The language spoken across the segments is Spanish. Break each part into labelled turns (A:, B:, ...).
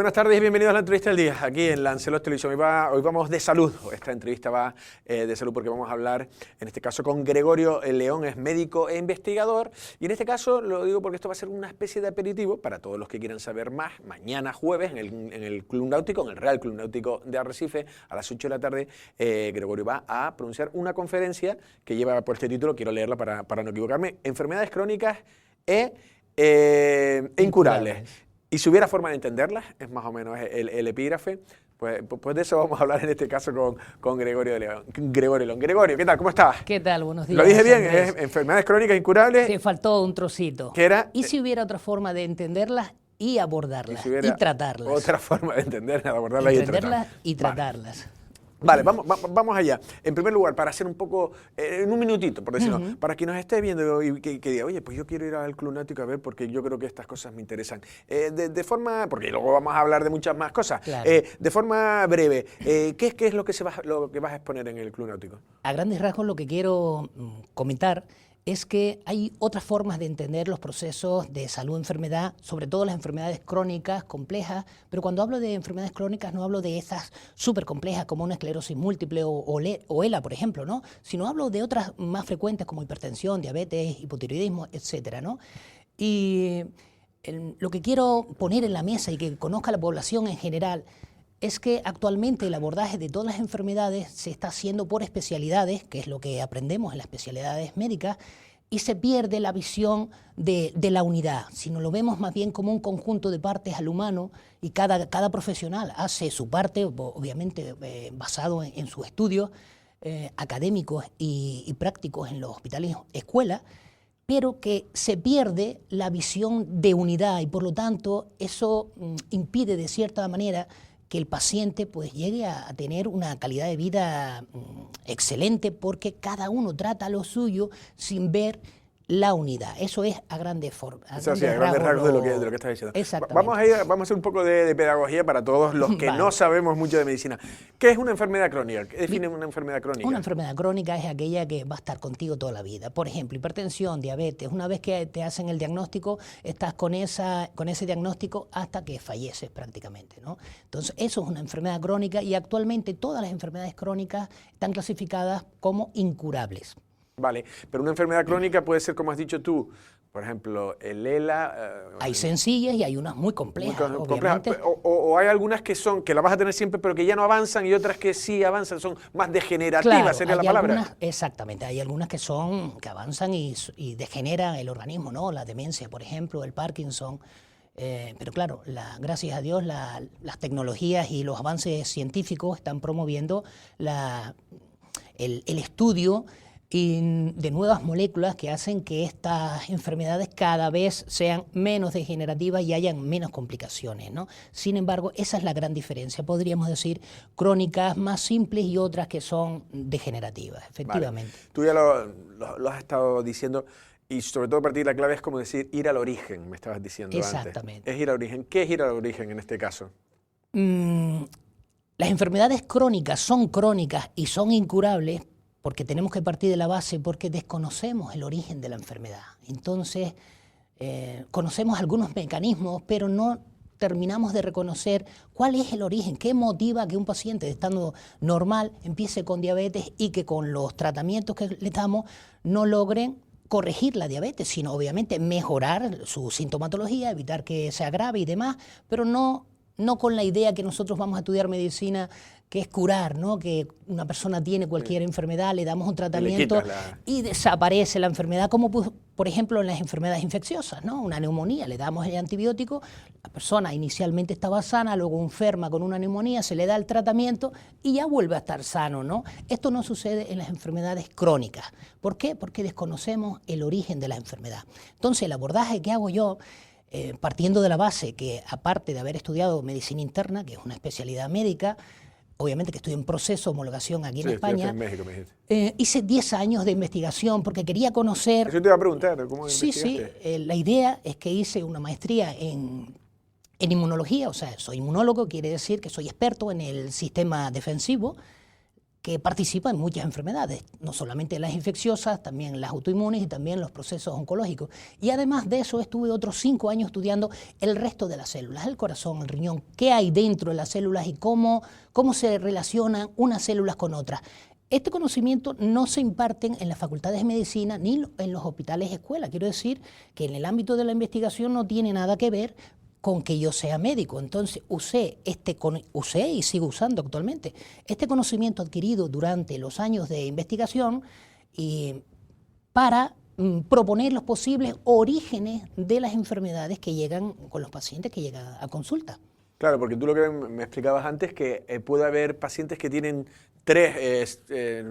A: buenas tardes y bienvenidos a la entrevista del día, aquí en Lancelot Televisión. Hoy vamos de salud. Esta entrevista va de salud porque vamos a hablar, en este caso, con Gregorio León, es médico e investigador. Y en este caso, lo digo porque esto va a ser una especie de aperitivo para todos los que quieran saber más. Mañana jueves, en el Club Náutico, en el Real Club Náutico de Arrecife, a las 8 de la tarde, Gregorio va a pronunciar una conferencia que lleva por este título, quiero leerla para no equivocarme, enfermedades crónicas e incurables. Y si hubiera forma de entenderlas, es más o menos el epígrafe, pues de eso vamos a hablar en este caso con Gregorio León. Gregorio, ¿qué tal? ¿Cómo estás?
B: ¿Qué tal? Buenos días.
A: ¿Lo dije bien? ¿Es enfermedades crónicas incurables?
B: Te faltó un trocito.
A: ¿Qué era?
B: ¿Y si hubiera otra forma de entenderlas y abordarlas y tratarlas?
A: Otra forma de entenderlas, de abordarlas
B: y tratarlas.
A: Vale, vamos allá. En primer lugar, para hacer un poco, en un minutito, por decirlo, para quien nos esté viendo y que diga, oye, pues yo quiero ir al Club Náutico a ver porque yo creo que estas cosas me interesan. De forma, porque luego vamos a hablar de muchas más cosas, claro. De forma breve, ¿qué es lo que vas a exponer en el Club Náutico?
B: A grandes rasgos lo que quiero comentar es que hay otras formas de entender los procesos de salud-enfermedad, sobre todo las enfermedades crónicas, complejas, pero cuando hablo de enfermedades crónicas no hablo de esas súper complejas como una esclerosis múltiple o ELA, por ejemplo, ¿no? Sino hablo de otras más frecuentes como hipertensión, diabetes, hipotiroidismo, etcétera, ¿no? Y lo que quiero poner en la mesa y que conozca la población en general es que actualmente el abordaje de todas las enfermedades se está haciendo por especialidades, que es lo que aprendemos en las especialidades médicas, y se pierde la visión de la unidad, sino lo vemos más bien como un conjunto de partes al humano y cada profesional hace su parte, obviamente basado en sus estudios académicos y prácticos en los hospitales escuelas, pero que se pierde la visión de unidad y por lo tanto eso impide de cierta manera que el paciente pues llegue a tener una calidad de vida excelente porque cada uno trata lo suyo sin ver la unidad. Eso es a grandes rasgos
A: de lo que estás diciendo.
B: Exactamente.
A: Vamos a hacer un poco de pedagogía para todos los que no sabemos mucho de medicina. ¿Qué es una enfermedad crónica? ¿Qué define una enfermedad crónica?
B: Una enfermedad crónica es aquella que va a estar contigo toda la vida. Por ejemplo, hipertensión, diabetes. Una vez que te hacen el diagnóstico, estás con ese diagnóstico hasta que falleces prácticamente, ¿no? Entonces, eso es una enfermedad crónica y actualmente todas las enfermedades crónicas están clasificadas como incurables.
A: Vale, pero una enfermedad crónica puede ser, como has dicho tú, por ejemplo, el ELA...
B: hay sencillas y hay unas muy complejas, obviamente.
A: O hay algunas que la vas a tener siempre, pero que ya no avanzan, y otras que sí avanzan, son más degenerativas, claro, sería la palabra.
B: Exactamente, hay algunas que avanzan y degeneran el organismo, ¿no? La demencia, por ejemplo, el Parkinson. Pero claro, gracias a Dios, las tecnologías y los avances científicos están promoviendo el estudio de nuevas moléculas que hacen que estas enfermedades cada vez sean menos degenerativas y hayan menos complicaciones, ¿no? Sin embargo, esa es la gran diferencia. Podríamos decir crónicas más simples y otras que son degenerativas, efectivamente.
A: Vale. Tú ya lo has estado diciendo y sobre todo a partir de la clave es como decir ir al origen, me estabas diciendo antes.
B: Exactamente.
A: Es ir al origen. ¿Qué es ir al origen en este caso?
B: Las enfermedades crónicas y son incurables porque tenemos que partir de la base porque desconocemos el origen de la enfermedad. Entonces, conocemos algunos mecanismos, pero no terminamos de reconocer cuál es el origen, qué motiva que un paciente estando normal empiece con diabetes y que con los tratamientos que le damos no logren corregir la diabetes, sino obviamente mejorar su sintomatología, evitar que se agrave y demás, pero no con la idea que nosotros vamos a estudiar medicina, que es curar, ¿no? Que una persona tiene cualquier enfermedad, le damos un tratamiento y desaparece la enfermedad, como por ejemplo en las enfermedades infecciosas, ¿no? Una neumonía, le damos el antibiótico, la persona inicialmente estaba sana, luego enferma con una neumonía, se le da el tratamiento y ya vuelve a estar sano, ¿no? Esto no sucede en las enfermedades crónicas. ¿Por qué? Porque desconocemos el origen de la enfermedad. Entonces el abordaje que hago yo, partiendo de la base que aparte de haber estudiado medicina interna, que es una especialidad médica, obviamente que estoy en proceso de homologación aquí en España.
A: En México, me dijiste.
B: Hice 10 años de investigación porque quería conocer...
A: Eso te iba a preguntar, ¿cómo investigaste?
B: Sí, la idea es que hice una maestría en inmunología, o sea, soy inmunólogo, quiere decir que soy experto en el sistema defensivo, que participa en muchas enfermedades, no solamente las infecciosas, también las autoinmunes y también los procesos oncológicos. Y además de eso estuve otros 5 años estudiando el resto de las células, el corazón, el riñón, qué hay dentro de las células y cómo se relacionan unas células con otras. Este conocimiento no se imparte en las facultades de medicina ni en los hospitales escuelas. Quiero decir que en el ámbito de la investigación no tiene nada que ver con que yo sea médico. Entonces usé y sigo usando actualmente este conocimiento adquirido durante los años de investigación para proponer los posibles orígenes de las enfermedades que llegan con los pacientes que llegan a consulta.
A: Claro, porque tú lo que me explicabas antes que puede haber pacientes que tienen 3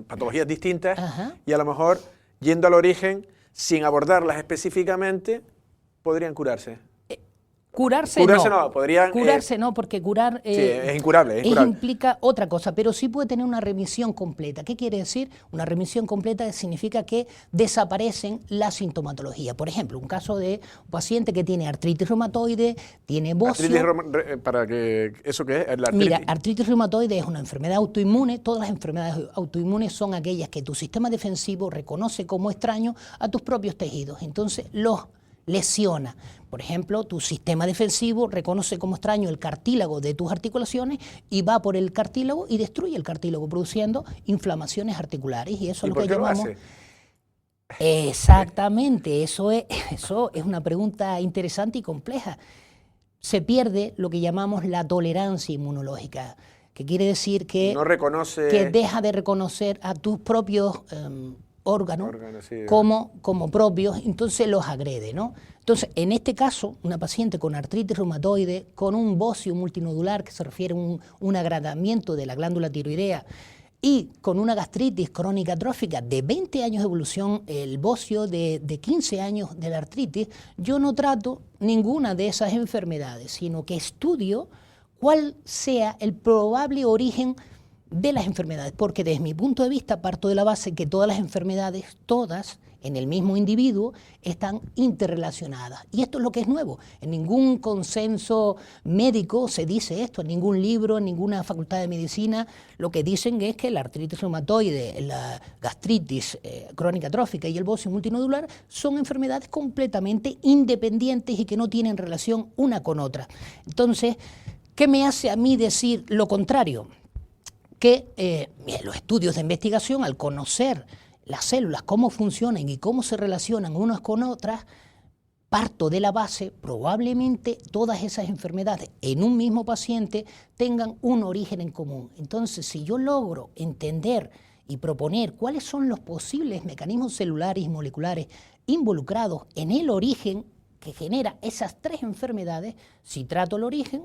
A: patologías distintas. Ajá. Y a lo mejor, yendo al origen, sin abordarlas específicamente, podrían curarse.
B: Curarse no,
A: podrían...
B: Curarse no, porque curar...
A: sí, es incurable.
B: Implica otra cosa, pero sí puede tener una remisión completa. ¿Qué quiere decir? Una remisión completa significa que desaparecen la sintomatología. Por ejemplo, un caso de un paciente que tiene artritis reumatoide, tiene bocio...
A: ¿Para que eso qué es? ¿La artritis?
B: Mira, artritis reumatoide es una enfermedad autoinmune. Todas las enfermedades autoinmunes son aquellas que tu sistema defensivo reconoce como extraño a tus propios tejidos. Entonces, los lesiona. Por ejemplo, tu sistema defensivo reconoce como extraño el cartílago de tus articulaciones y va por el cartílago y destruye el cartílago, produciendo inflamaciones articulares. Y eso es lo que llamamos... Exactamente, eso es una pregunta interesante y compleja. Se pierde lo que llamamos la tolerancia inmunológica, que quiere decir que, que deja de reconocer a tus propios órganos sí, como propios, entonces los agrede, ¿no? Entonces, en este caso, una paciente con artritis reumatoide, con un bocio multinodular, que se refiere a un agravamiento de la glándula tiroidea, y con una gastritis crónica atrófica de 20 años de evolución, el bocio de 15 años de la artritis, yo no trato ninguna de esas enfermedades, sino que estudio cuál sea el probable origen de las enfermedades, porque desde mi punto de vista parto de la base que todas las enfermedades, todas en el mismo individuo, están interrelacionadas. Y esto es lo que es nuevo. En ningún consenso médico se dice esto, en ningún libro, en ninguna facultad de medicina. Lo que dicen es que la artritis reumatoide, la gastritis crónica atrófica y el bocio multinodular son enfermedades completamente independientes y que no tienen relación una con otra. Entonces, ¿qué me hace a mí decir lo contrario? Que los estudios de investigación, al conocer las células, cómo funcionan y cómo se relacionan unas con otras, parto de la base, probablemente todas esas enfermedades en un mismo paciente tengan un origen en común. Entonces, si yo logro entender y proponer cuáles son los posibles mecanismos celulares y moleculares involucrados en el origen que genera esas 3 enfermedades, si trato el origen,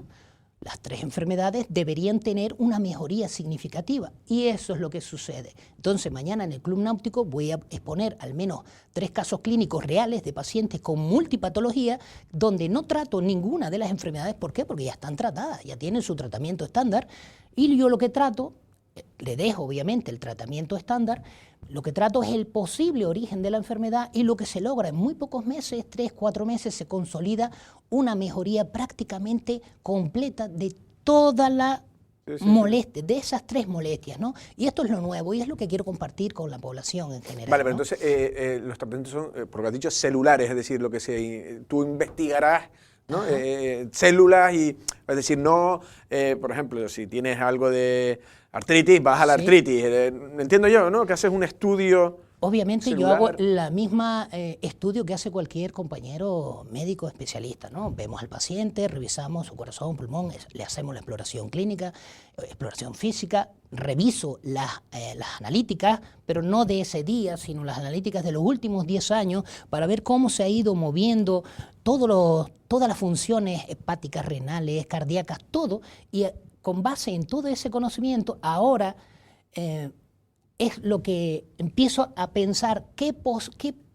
B: las 3 enfermedades deberían tener una mejoría significativa y eso es lo que sucede. Entonces mañana en el Club Náutico voy a exponer al menos 3 casos clínicos reales de pacientes con multipatología donde no trato ninguna de las enfermedades. ¿Por qué? Porque ya están tratadas, ya tienen su tratamiento estándar y yo lo que trato, le dejo obviamente el tratamiento estándar, lo que trato es el posible origen de la enfermedad y lo que se logra en muy pocos meses, 3, 4 meses, se consolida una mejoría prácticamente completa de toda la molestia, de esas 3 molestias, ¿no? Y esto es lo nuevo y es lo que quiero compartir con la población en general.
A: Vale, pero
B: ¿no?
A: Entonces los tratamientos son, porque has dicho celulares, es decir, lo que tú investigarás, ¿no? Células y, es decir, no, por ejemplo, si tienes algo de artritis, vas a la artritis. Entiendo yo, ¿no? Que haces un estudio.
B: Obviamente
A: celular.
B: Yo hago la misma estudio que hace cualquier compañero médico especialista, ¿no? Vemos al paciente, revisamos su corazón, pulmón, le hacemos la exploración clínica, exploración física, reviso las analíticas, pero no de ese día, sino las analíticas de los últimos 10 años para ver cómo se ha ido moviendo todas las funciones hepáticas, renales, cardíacas, todo, y con base en todo ese conocimiento, ahora es lo que empiezo a pensar qué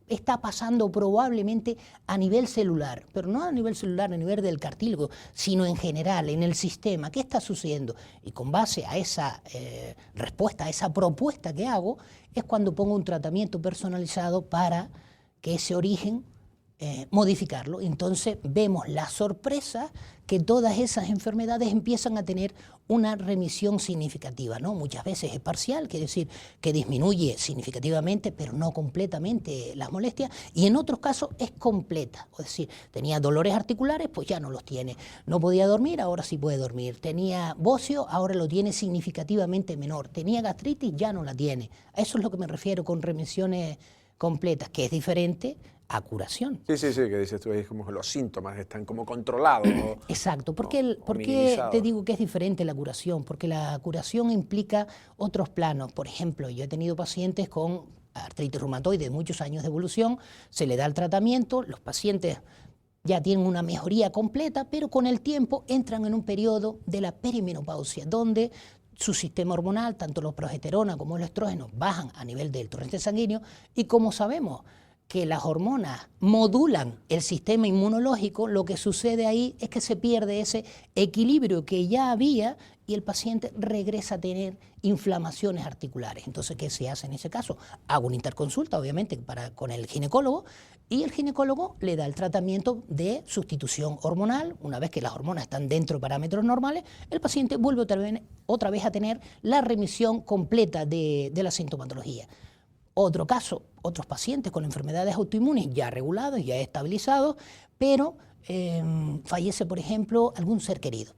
B: está pasando probablemente a nivel celular, pero no a nivel celular, a nivel del cartílago, sino en general, en el sistema, ¿qué está sucediendo? Y con base a esa respuesta, a esa propuesta que hago, es cuando pongo un tratamiento personalizado para que ese origen modificarlo. Entonces vemos la sorpresa que todas esas enfermedades empiezan a tener una remisión significativa, ¿no? Muchas veces es parcial, quiere decir que disminuye significativamente, pero no completamente las molestias, y en otros casos es completa, es decir, tenía dolores articulares, pues ya no los tiene, no podía dormir, ahora sí puede dormir, tenía bocio, ahora lo tiene significativamente menor, tenía gastritis, ya no la tiene. A eso es lo que me refiero con remisiones completas, que es diferente a curación.
A: Sí, que dices tú, es como que los síntomas están como controlados.
B: Exacto. ¿Por qué te digo que es diferente la curación? Porque la curación implica otros planos. Por ejemplo, yo he tenido pacientes con artritis reumatoide de muchos años de evolución, se le da el tratamiento, los pacientes ya tienen una mejoría completa, pero con el tiempo entran en un periodo de la perimenopausia, donde su sistema hormonal, tanto la progesterona como el estrógeno, bajan a nivel del torrente sanguíneo, y como sabemos que las hormonas modulan el sistema inmunológico, lo que sucede ahí es que se pierde ese equilibrio que ya había y el paciente regresa a tener inflamaciones articulares. Entonces, ¿qué se hace en ese caso? Hago una interconsulta, obviamente, con el ginecólogo, y el ginecólogo le da el tratamiento de sustitución hormonal. Una vez que las hormonas están dentro de parámetros normales, el paciente vuelve otra vez a tener la remisión completa de la sintomatología. Otro caso, otros pacientes con enfermedades autoinmunes ya regulados, ya estabilizados, pero fallece, por ejemplo, algún ser querido.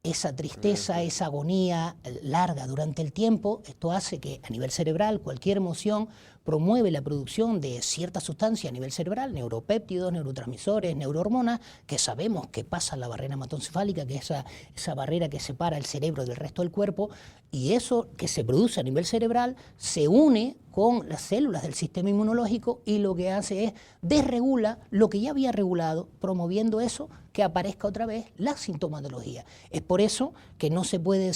B: Esa tristeza, esa agonía larga durante el tiempo, esto hace que a nivel cerebral cualquier emoción promueve la producción de cierta sustancia a nivel cerebral, neuropéptidos, neurotransmisores, neurohormonas, que sabemos que pasan la barrera hematoencefálica, que es esa barrera que separa el cerebro del resto del cuerpo, y eso que se produce a nivel cerebral se une con las células del sistema inmunológico y lo que hace es desregula lo que ya había regulado, promoviendo eso que aparezca otra vez la sintomatología. Es por eso que no se puede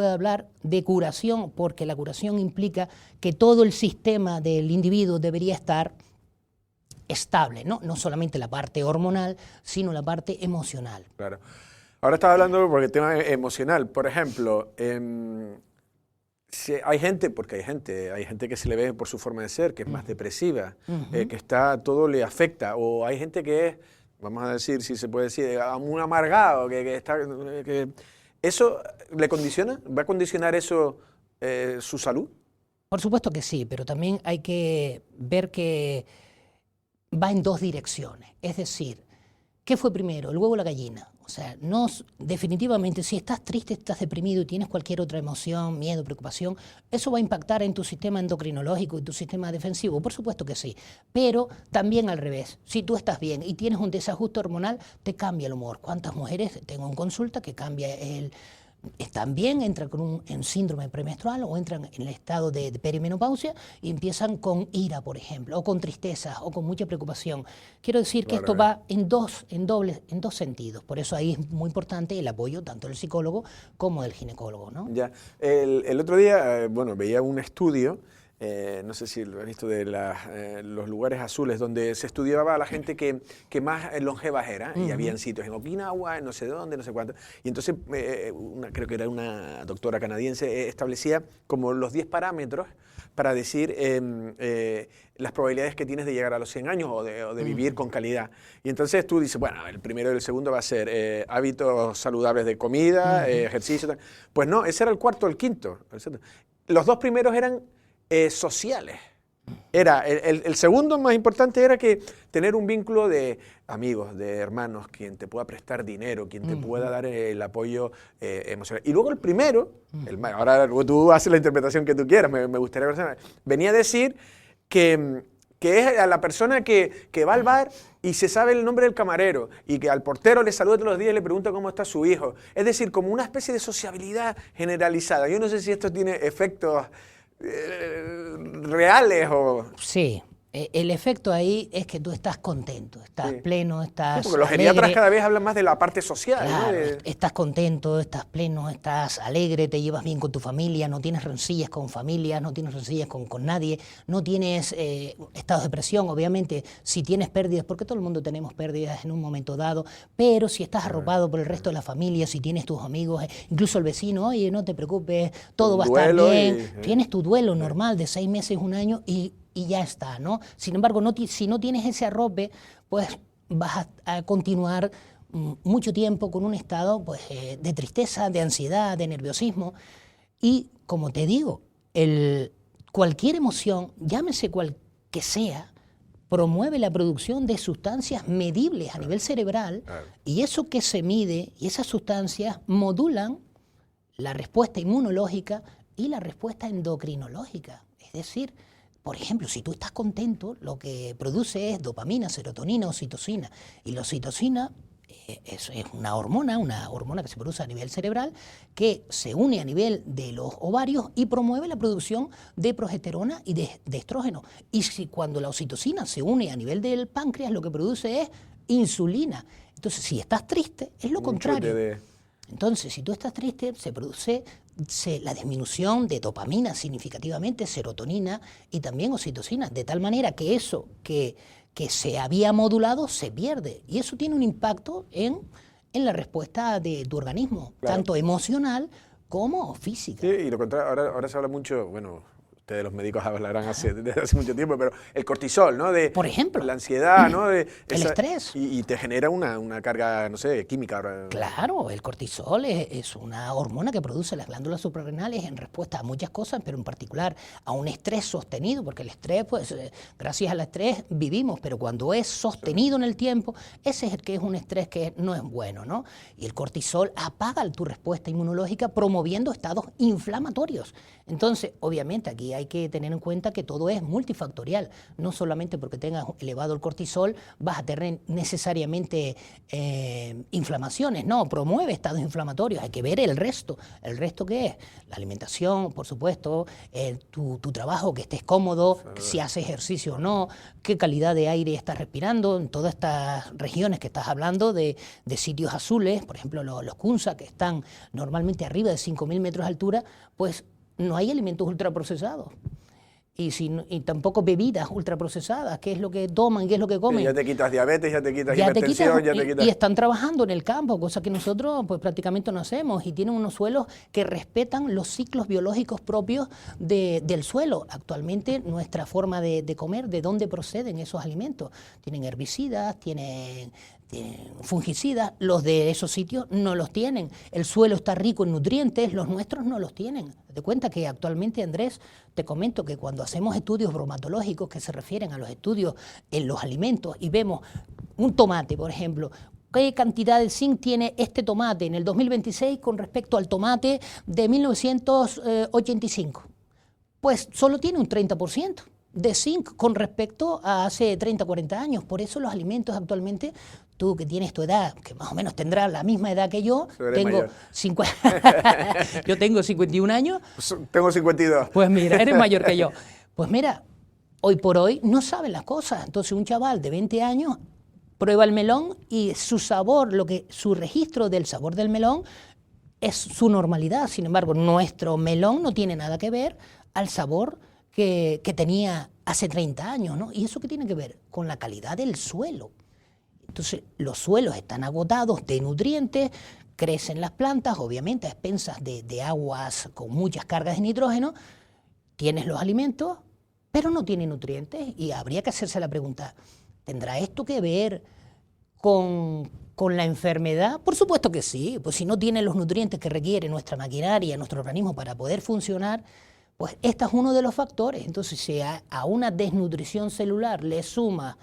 B: hablar de curación, porque la curación implica que todo el sistema del individuo debería estar estable, ¿no? No solamente la parte hormonal, sino la parte emocional.
A: Claro. Ahora estaba hablando por el tema emocional. Por ejemplo, hay gente que se le ve por su forma de ser, que es más depresiva, que todo le afecta, o hay gente que es, vamos a decir, si se puede decir, un amargado, que ¿eso le condiciona? ¿Va a condicionar eso su salud?
B: Por supuesto que sí, pero también hay que ver que va en dos direcciones. Es decir, ¿qué fue primero, el huevo o la gallina? O sea, definitivamente, si estás triste, estás deprimido y tienes cualquier otra emoción, miedo, preocupación, eso va a impactar en tu sistema endocrinológico y tu sistema defensivo, por supuesto que sí, pero también al revés. Si tú estás bien y tienes un desajuste hormonal, te cambia el humor. ¿Cuántas mujeres tengo en consulta que cambia también entran en síndrome premenstrual o entran en el estado de perimenopausia y empiezan con ira, por ejemplo, o con tristeza, o con mucha preocupación? Quiero decir que esto va en dos sentidos. Por eso ahí es muy importante el apoyo tanto del psicólogo como del ginecólogo, ¿no?
A: Ya. El otro día, veía un estudio, no sé si lo has visto, de los lugares azules, donde se estudiaba a la gente que más longevas era, y habían sitios en Okinawa, en no sé dónde, no sé cuánto. Y entonces, creo que era una doctora canadiense, establecía como los 10 parámetros para decir las probabilidades que tienes de llegar a los 100 años o de vivir con calidad. Y entonces tú dices, bueno, el primero y el segundo va a ser hábitos saludables de comida, ejercicio. Tal. Pues no, ese era el cuarto o el quinto. Los dos primeros eran sociales. El segundo más importante era que tener un vínculo de amigos, de hermanos, quien te pueda prestar dinero, quien te pueda dar el apoyo emocional. Y luego el primero, ahora tú haces la interpretación que tú quieras, me gustaría ver, venía a decir que es a la persona que va al bar y se sabe el nombre del camarero y que al portero le saluda todos los días y le pregunta cómo está su hijo. Es decir, como una especie de sociabilidad generalizada. Yo no sé si esto tiene efectos reales o...
B: Sí, el efecto ahí es que tú estás contento, estás pleno, estás
A: porque los
B: alegre.
A: geriatras cada vez hablan más de la parte social.
B: Claro,
A: ¿no?
B: estás contento, estás pleno, estás alegre, te llevas bien con tu familia, no tienes rencillas con familias, no tienes rencillas con nadie, no tienes estados de depresión, obviamente, si tienes pérdidas, porque todo el mundo tenemos pérdidas en un momento dado, pero si estás arropado por el resto de la familia, si tienes tus amigos, incluso el vecino, oye, no te preocupes, todo va a estar bien, tienes tu duelo normal de 6 meses, 1 año y y ya está, ¿no? Sin embargo, si no tienes ese arrope, pues vas a continuar mucho tiempo con un estado pues, de tristeza, de ansiedad, de nerviosismo. Y como te digo, cualquier emoción, llámese cual que sea, promueve la producción de sustancias medibles a nivel cerebral, y eso que se mide y esas sustancias modulan la respuesta inmunológica y la respuesta endocrinológica. Es decir, por ejemplo, si tú estás contento, lo que produce es dopamina, serotonina, oxitocina. Y la oxitocina es una hormona que se produce a nivel cerebral, que se une a nivel de los ovarios y promueve la producción de progesterona y de estrógeno. Y cuando la oxitocina se une a nivel del páncreas, lo que produce es insulina. Entonces, si estás triste, es lo contrario. Entonces, si tú estás triste, se produce la disminución de dopamina significativamente, serotonina y también oxitocina, de tal manera que eso que se había modulado se pierde. Y eso tiene un impacto en la respuesta de tu organismo, tanto emocional como física.
A: Sí, y lo contrario, ahora se habla mucho, bueno, ustedes los médicos hablarán desde hace mucho tiempo, pero el cortisol, ¿no?
B: Por ejemplo.
A: La ansiedad, ¿no?
B: El estrés.
A: Y te genera una carga, no sé, química.
B: Claro, el cortisol es una hormona que produce las glándulas suprarrenales en respuesta a muchas cosas, pero en particular a un estrés sostenido, porque el estrés, pues, gracias al estrés vivimos, pero cuando es sostenido en el tiempo, ese es el que es un estrés que no es bueno, ¿no? Y el cortisol apaga tu respuesta inmunológica promoviendo estados inflamatorios. Entonces, obviamente, aquí hay que tener en cuenta que todo es multifactorial. No solamente porque tengas elevado el cortisol vas a tener necesariamente inflamaciones. No, promueve estados inflamatorios. Hay que ver el resto. ¿El resto qué es? La alimentación, por supuesto, tu trabajo, que estés cómodo, si haces ejercicio o no, qué calidad de aire estás respirando. En todas estas regiones que estás hablando de sitios azules, por ejemplo, los Kunsa, que están normalmente arriba de 5.000 metros de altura, pues no hay alimentos ultraprocesados. Y tampoco bebidas ultraprocesadas, qué es lo que toman, qué es lo que comen.
A: Sí, ya te quitas diabetes, ya te quitas hipertensión, ya te quitas...
B: Y están trabajando en el campo, cosa que nosotros pues prácticamente no hacemos, y tienen unos suelos que respetan los ciclos biológicos propios del suelo. Actualmente nuestra forma de comer, de dónde proceden esos alimentos. Tienen herbicidas, tienen fungicidas, los de esos sitios no los tienen. El suelo está rico en nutrientes, los nuestros no los tienen. Te cuenta que actualmente, Andrés, te comento que cuando hacemos estudios bromatológicos que se refieren a los estudios en los alimentos y vemos un tomate, por ejemplo, ¿qué cantidad de zinc tiene este tomate en el 2026 con respecto al tomate de 1985? Pues solo tiene un 30%. De zinc con respecto a hace 30, 40 años. Por eso los alimentos actualmente, tú que tienes tu edad, que más o menos tendrás la misma edad que yo, yo tengo 51 años.
A: Tengo 52.
B: Pues mira, eres mayor que yo. Pues mira, hoy por hoy no saben las cosas. Entonces un chaval de 20 años prueba el melón y su sabor, su registro del sabor del melón es su normalidad. Sin embargo, nuestro melón no tiene nada que ver al sabor que tenía hace 30 años, ¿no? ¿Y eso qué tiene que ver? Con la calidad del suelo. Entonces, los suelos están agotados de nutrientes, crecen las plantas, obviamente a expensas de aguas con muchas cargas de nitrógeno, tienes los alimentos, pero no tiene nutrientes, y habría que hacerse la pregunta, ¿tendrá esto que ver con la enfermedad? Por supuesto que sí, pues si no tiene los nutrientes que requiere nuestra maquinaria, nuestro organismo para poder funcionar, pues este es uno de los factores. Entonces, si a una desnutrición celular le suma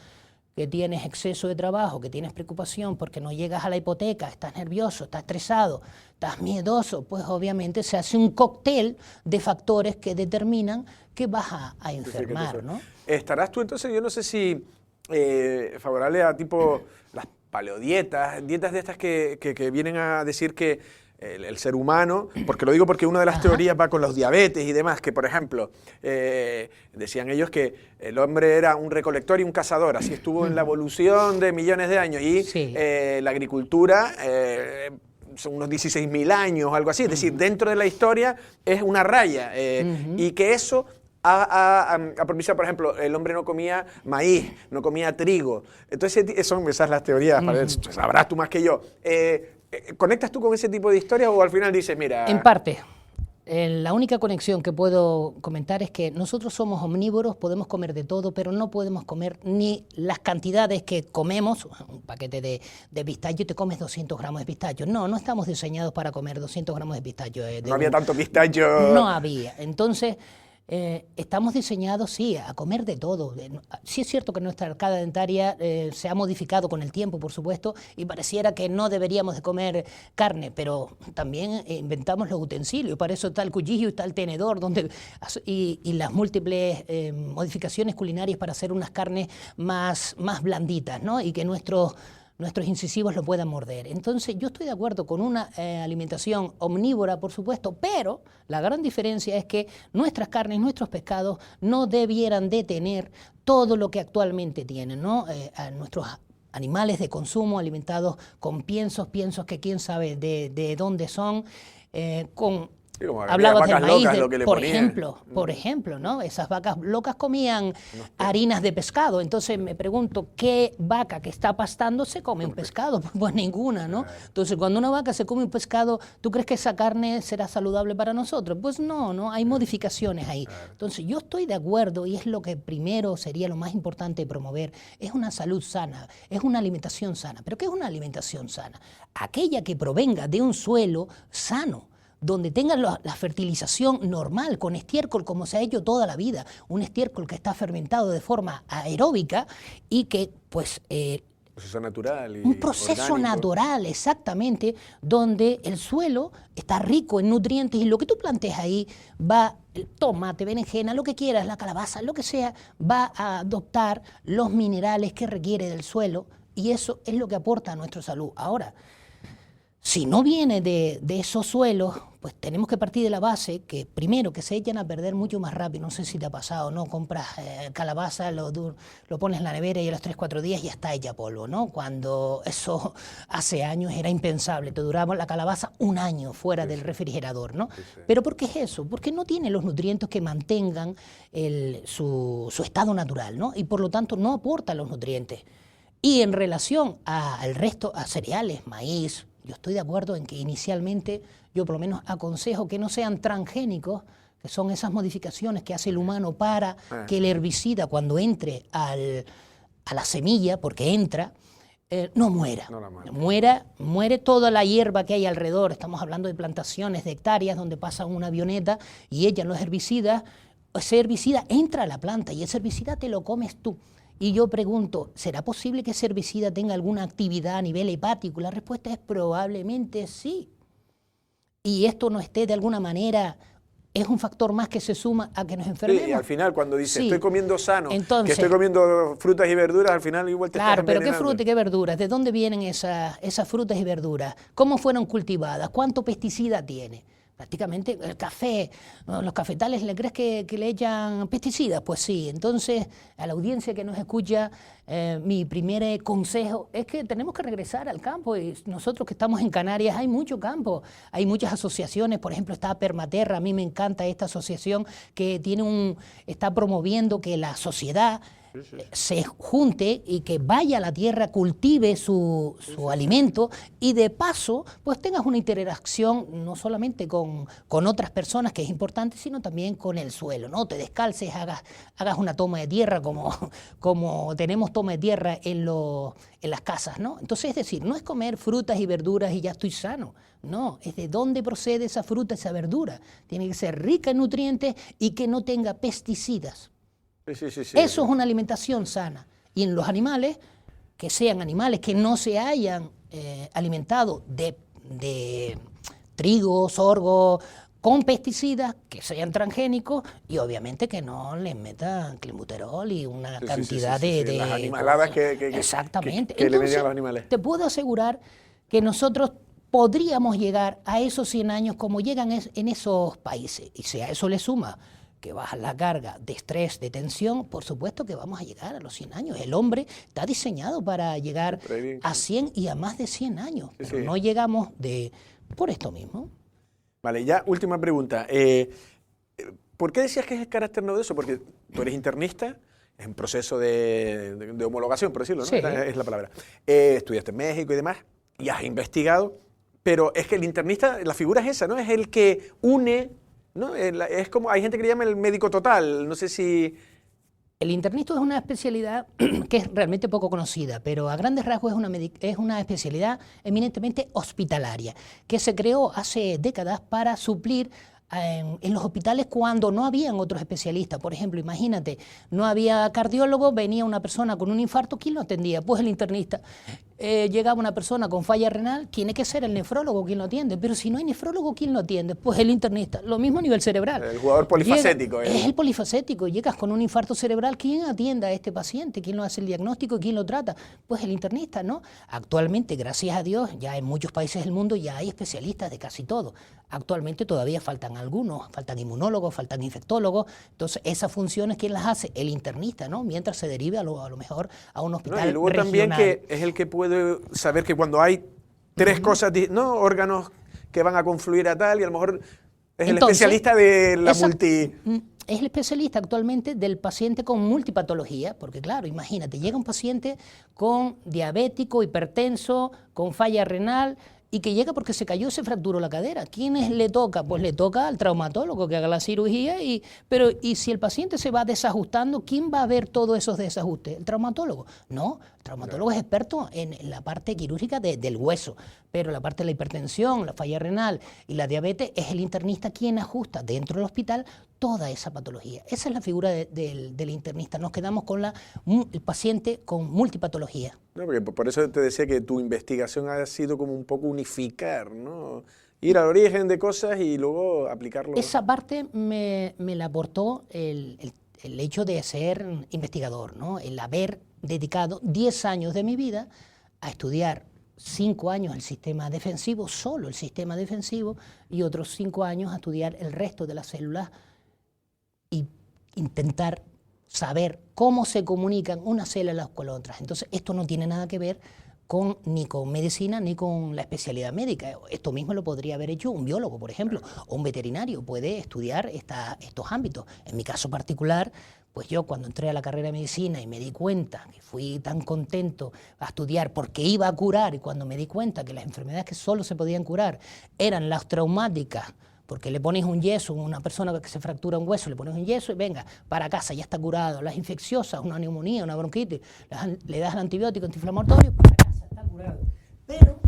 B: que tienes exceso de trabajo, que tienes preocupación porque no llegas a la hipoteca, estás nervioso, estás estresado, estás miedoso, pues obviamente se hace un cóctel de factores que determinan que vas a enfermar, ¿no?
A: ¿Estarás tú entonces, yo no sé si favorable a tipo las paleodietas, dietas de estas que vienen a decir que el ser humano, porque lo digo porque una de las teorías va con los diabetes y demás, que por ejemplo, decían ellos que el hombre era un recolector y un cazador, así estuvo en la evolución de millones de años, y la agricultura son unos 16.000 años, algo así, es decir, dentro de la historia es una raya, y que eso ha propiciado, por ejemplo, el hombre no comía maíz, no comía trigo. Entonces, son esas las teorías, sabrás tú más que yo. ¿Conectas tú con ese tipo de historias o al final dices, mira...?
B: En parte. La única conexión que puedo comentar es que nosotros somos omnívoros, podemos comer de todo, pero no podemos comer ni las cantidades que comemos. Un paquete de pistacho y te comes 200 gramos de pistacho. No, no estamos diseñados para comer 200 gramos de pistacho.
A: No había tanto pistacho.
B: No había. Entonces, estamos diseñados, sí, a comer de todo. Sí es cierto que nuestra arcada dentaria se ha modificado con el tiempo, por supuesto, y pareciera que no deberíamos de comer carne, pero también inventamos los utensilios. Para eso está el cuchillo, está el tenedor, y las múltiples modificaciones culinarias para hacer unas carnes más blanditas, ¿no? Y que nuestros incisivos lo puedan morder. Entonces, yo estoy de acuerdo con una alimentación omnívora, por supuesto, pero la gran diferencia es que nuestras carnes, nuestros pescados no debieran de tener todo lo que actualmente tienen, ¿no? A nuestros animales de consumo alimentados con piensos que quién sabe de dónde son, con...
A: Sí,
B: Hablabas del maíz,
A: locas,
B: por ejemplo, ¿no? Esas vacas locas comían harinas de pescado. Entonces me pregunto, ¿qué vaca que está pastando se come un pescado? Pues ninguna, ¿no? Entonces, cuando una vaca se come un pescado, ¿tú crees que esa carne será saludable para nosotros? Pues no, hay modificaciones ahí. Entonces, yo estoy de acuerdo, y es lo que primero sería lo más importante de promover, es una salud sana, es una alimentación sana. ¿Pero qué es una alimentación sana? Aquella que provenga de un suelo sano, donde tengan la fertilización normal, con estiércol como se ha hecho toda la vida, un estiércol que está fermentado de forma aeróbica y que, pues...
A: proceso natural.
B: Un proceso natural, exactamente, donde el suelo está rico en nutrientes y lo que tú plantes ahí va, el tomate, berenjena, lo que quieras, la calabaza, lo que sea, va a adoptar los minerales que requiere del suelo y eso es lo que aporta a nuestra salud. Ahora, si no viene de esos suelos, pues tenemos que partir de la base que primero que se echan a perder mucho más rápido. No sé si te ha pasado, ¿no? Compras calabaza, lo pones en la nevera y a los 3-4 días ya está hecha polvo, ¿no? Cuando eso hace años era impensable, te duraba la calabaza un año fuera del refrigerador, ¿no? ¿Pero por qué es eso? Porque no tiene los nutrientes que mantengan su estado natural, ¿no? Y por lo tanto no aporta los nutrientes. Y en relación al resto, a cereales, maíz, yo estoy de acuerdo en que inicialmente yo por lo menos aconsejo que no sean transgénicos, que son esas modificaciones que hace el humano para que el herbicida cuando entre a la semilla, porque entra, no muera. Muere toda la hierba que hay alrededor. Estamos hablando de plantaciones de hectáreas donde pasa una avioneta y echan los herbicidas. Ese herbicida entra a la planta y ese herbicida te lo comes tú. Y yo pregunto, ¿será posible que ese herbicida tenga alguna actividad a nivel hepático? La respuesta es probablemente sí. Y esto no esté de alguna manera, es un factor más que se suma a que nos enfermemos.
A: Sí, y al final cuando dice
B: sí.
A: Estoy comiendo sano,
B: entonces,
A: que estoy comiendo frutas y verduras, al final igual te estás envenenando.
B: Claro, pero ¿qué frutas y qué verduras? ¿De dónde vienen esas frutas y verduras? ¿Cómo fueron cultivadas? ¿Cuánto pesticida tiene? Prácticamente el café, ¿no? Los cafetales, ¿le crees que le echan pesticidas? Pues sí. Entonces, a la audiencia que nos escucha, mi primer consejo es que tenemos que regresar al campo. Y nosotros que estamos en Canarias, hay mucho campo, hay muchas asociaciones, por ejemplo está Permaterra, a mí me encanta esta asociación que está promoviendo que la sociedad se junte y que vaya a la tierra, cultive su alimento y de paso pues tengas una interacción no solamente con otras personas, que es importante, sino también con el suelo, ¿no? Te descalces, hagas una toma de tierra como tenemos toma de tierra en las casas, ¿no? Entonces, es decir, no es comer frutas y verduras y ya estoy sano. No, es de dónde procede esa fruta, esa verdura. Tiene que ser rica en nutrientes y que no tenga pesticidas.
A: Sí.
B: Eso es una alimentación sana. Y en los animales, que sean animales que no se hayan alimentado de trigo, sorgo, con pesticidas, que sean transgénicos y obviamente que no les metan clenbuterol y una cantidad de
A: las animaladas
B: exactamente.
A: que le metían a los animales.
B: Te puedo asegurar que nosotros podríamos llegar a esos 100 años como llegan en esos países. Y si a eso le suma que baja la carga de estrés, de tensión, por supuesto que vamos a llegar a los 100 años. El hombre está diseñado para llegar a 100 y a más de 100 años, pero no llegamos por esto mismo.
A: Vale, ya última pregunta. ¿Por qué decías que es el carácter novedoso? Porque tú eres internista, es un proceso de homologación, por decirlo, ¿no?
B: Sí.
A: Es la palabra. Estudiaste en México y demás, y has investigado, pero es que el internista, la figura es esa, ¿no? Es el que une ¿no? Es como, hay gente que le llama el médico total, no sé si...
B: El internista es una especialidad que es realmente poco conocida, pero a grandes rasgos es una especialidad eminentemente hospitalaria, que se creó hace décadas para suplir en los hospitales cuando no habían otros especialistas. Por ejemplo, imagínate, no había cardiólogo, venía una persona con un infarto, ¿quién lo atendía? Pues el internista. Llegaba una persona con falla renal, tiene que ser el nefrólogo quien lo atiende, pero si no hay nefrólogo, ¿quién lo atiende? Pues el internista. Lo mismo a nivel cerebral.
A: El jugador polifacético.
B: Es el polifacético. Llegas con un infarto cerebral, ¿quién atiende a este paciente? ¿Quién lo hace el diagnóstico? ¿Quién lo trata? Pues el internista, ¿no? Actualmente, gracias a Dios, ya en muchos países del mundo ya hay especialistas de casi todo. Actualmente todavía faltan algunos, faltan inmunólogos, faltan infectólogos. Entonces, esas funciones, ¿quién las hace? El internista, ¿no? Mientras se derive a lo mejor a un hospital
A: y luego
B: regional.
A: también que es el que puede saber que cuando hay tres cosas, ¿no? Órganos que van a confluir a tal, y a lo mejor es el especialista de la multi...
B: Es el especialista actualmente del paciente con multipatología, porque claro, imagínate, llega un paciente con diabético, hipertenso, con falla renal, y que llega porque se cayó, se fracturó la cadera. ¿Quiénes le toca? Pues le toca al traumatólogo que haga la cirugía, pero si el paciente se va desajustando, ¿quién va a ver todos esos desajustes? ¿El traumatólogo? No, el traumatólogo es experto en la parte quirúrgica del hueso, pero la parte de la hipertensión, la falla renal y la diabetes es el internista quien ajusta dentro del hospital toda esa patología. Esa es la figura del internista. Nos quedamos con el paciente con multipatología.
A: No, porque por eso te decía que tu investigación ha sido como un poco unificar, ¿no? Ir al origen de cosas y luego aplicarlo.
B: Esa parte me la aportó el hecho de ser investigador, ¿no? El haber dedicado 10 años de mi vida a estudiar 5 años el sistema defensivo, solo el sistema defensivo, y otros 5 años a estudiar el resto de las células y intentar saber cómo se comunican unas células con otras. Entonces, esto no tiene nada que ver ni con medicina ni con la especialidad médica. Esto mismo lo podría haber hecho un biólogo, por ejemplo, o un veterinario, puede estudiar estos ámbitos. En mi caso particular, pues yo cuando entré a la carrera de medicina y me di cuenta que fui tan contento a estudiar porque iba a curar, y cuando me di cuenta que las enfermedades que solo se podían curar eran las traumáticas, porque le pones un yeso a una persona que se fractura un hueso, le pones un yeso y venga, para casa, ya está curado. Las infecciosas, una neumonía, una bronquitis, le das el antibiótico antiinflamatorio, para casa, está curado. Pero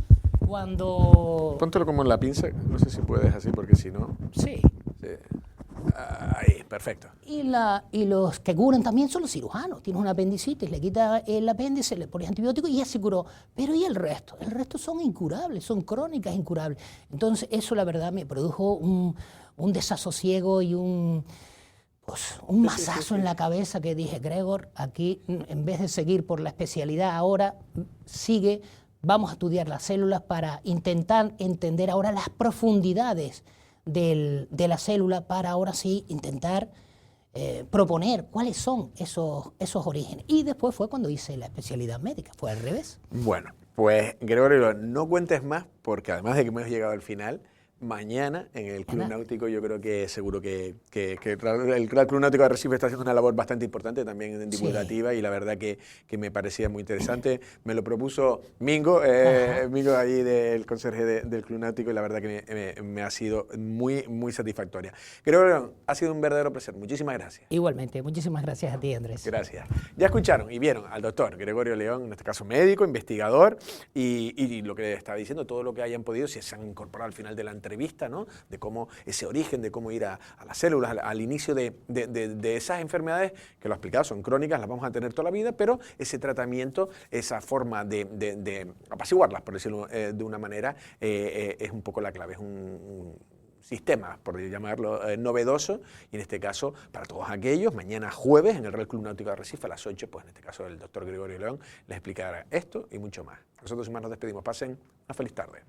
B: cuando...
A: Póntelo como en la pinza, no sé si puedes así, porque si no...
B: Sí.
A: Ahí, perfecto.
B: Y los que curan también son los cirujanos. Tienes una apendicitis, le quitas el apéndice, le pones antibiótico y ya se curó. Pero ¿y el resto? El resto son incurables, son crónicas incurables. Entonces eso la verdad me produjo un desasosiego y un mazazo en la cabeza, que dije, Gregor, aquí en vez de seguir por la especialidad ahora, vamos a estudiar las células para intentar entender ahora las profundidades de la célula, para ahora sí intentar proponer cuáles son esos orígenes. Y después fue cuando hice la especialidad médica, fue al revés.
A: Bueno, pues Gregorio, no cuentes más, porque además de que hemos llegado al final, mañana en el Club Náutico yo creo que seguro que el Club Náutico de Arrecife está haciendo una labor bastante importante también divulgativa, sí. Y la verdad que me parecía muy interesante. Me lo propuso Mingo, Mingo allí del conserje del Club Náutico, y la verdad que me ha sido muy, muy satisfactoria. Gregorio, ha sido un verdadero placer. Muchísimas gracias.
B: Igualmente, muchísimas gracias a ti, Andrés.
A: Gracias. Ya escucharon y vieron al doctor Gregorio León, en este caso médico, investigador, y lo que estaba diciendo, todo lo que hayan podido, si se han incorporado al final de la entrevista, ¿no? De cómo ese origen, de cómo ir a las células, al inicio de esas enfermedades, que lo he explicado, son crónicas, las vamos a tener toda la vida, pero ese tratamiento, esa forma de apaciguarlas, por decirlo de una manera, es un poco la clave, es un sistema, por llamarlo, novedoso, y en este caso, para todos aquellos, mañana jueves, en el Real Club Náutico de Arrecife, a las 8, pues en este caso el doctor Gregorio León les explicará esto y mucho más. Nosotros sin más nos despedimos. Pasen una feliz tarde.